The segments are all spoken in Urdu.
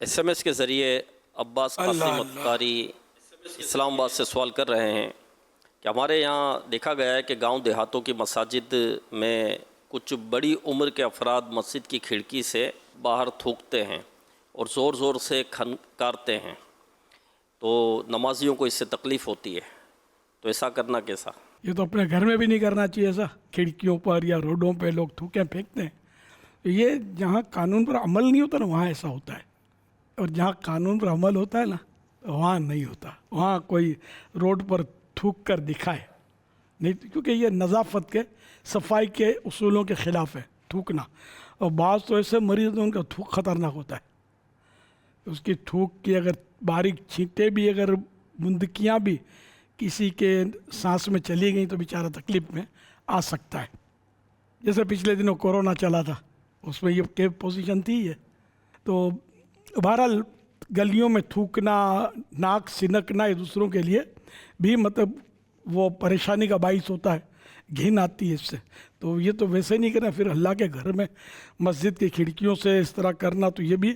SMS کے ذریعے عباس قاسم اتاری اسلام آباد سے سوال کر رہے ہیں کہ ہمارے یہاں دیکھا گیا ہے کہ گاؤں دیہاتوں کی مساجد میں کچھ بڑی عمر کے افراد مسجد کی کھڑکی سے باہر تھوکتے ہیں اور زور زور سے کھنکارتے ہیں، تو نمازیوں کو اس سے تکلیف ہوتی ہے، تو ایسا کرنا کیسا؟ یہ تو اپنے گھر میں بھی نہیں کرنا چاہیے ایسا، کھڑکیوں پر یا روڈوں پہ لوگ تھوکیں پھینکتے ہیں۔ یہ جہاں قانون پر عمل نہیں ہوتا نا وہاں ایسا ہوتا ہے، اور جہاں قانون پر عمل ہوتا ہے نا وہاں نہیں ہوتا۔ وہاں کوئی روڈ پر تھوک کر دکھائے نہیں، کیونکہ یہ نظافت کے صفائی کے اصولوں کے خلاف ہے تھوکنا، اور بعض تو ایسے مریض ہیں ان کا تھوک خطرناک ہوتا ہے، اس کی تھوک کی اگر باریک چھینٹیں بھی، اگر بندکیاں بھی کسی کے سانس میں چلی گئیں تو بیچارہ تکلیف میں آ سکتا ہے۔ جیسے پچھلے دنوں کورونا چلا تھا، اس میں یہ پوزیشن تھی ہے۔ تو بہرحال گلیوں میں تھوکنا، ناک سنکنا یہ دوسروں کے لیے بھی مطلب وہ پریشانی کا باعث ہوتا ہے، گھن آتی ہے اس سے۔ تو یہ تو ویسے نہیں کرنا، پھر اللہ کے گھر میں مسجد کی کھڑکیوں سے اس طرح کرنا تو یہ بھی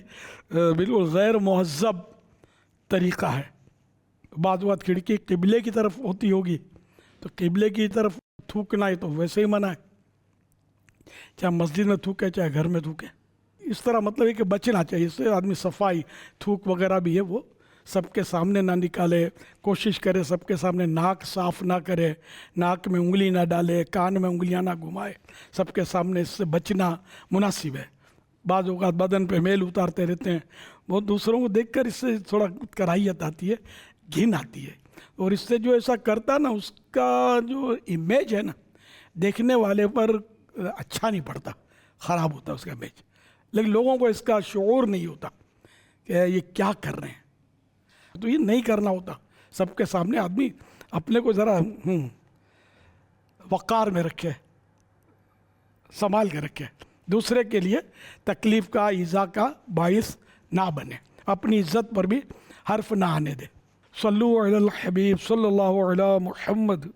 بالکل غیر مہذب طریقہ ہے۔ بعض اوقات کھڑکی قبلے کی طرف ہوتی ہوگی تو قبلے کی طرف تھوکنا یہ تو ویسے ہی منع ہے، چاہے مسجد میں تھوکے چاہے گھر میں تھوکے۔ اس طرح مطلب ہے کہ بچنا چاہیے، اس سے آدمی صفائی، تھوک وغیرہ بھی ہے وہ سب کے سامنے نہ نکالے، کوشش کرے سب کے سامنے ناک صاف نہ کرے، ناک میں انگلی نہ ڈالے، کان میں انگلیاں نہ گھمائے، سب کے سامنے اس سے بچنا مناسب ہے۔ بعض اوقات بدن پہ میل اتارتے رہتے ہیں، وہ دوسروں کو دیکھ کر اس سے تھوڑا کراہیت آتی ہے، گھن آتی ہے، اور اس سے جو ایسا کرتا نا اس کا جو امیج ہے نا دیکھنے والے پر اچھا نہیں پڑتا، خراب ہوتا اس کا امیج، لیکن لوگوں کو اس کا شعور نہیں ہوتا کہ یہ کیا کر رہے ہیں۔ تو یہ نہیں کرنا ہوتا، سب کے سامنے آدمی اپنے کو ذرا وقار میں رکھے، سنبھال کے رکھے، دوسرے کے لیے تکلیف کا، ایذا کا باعث نہ بنے، اپنی عزت پر بھی حرف نہ آنے دے۔ صلو علی الحبیب صلی اللہ علی محمد۔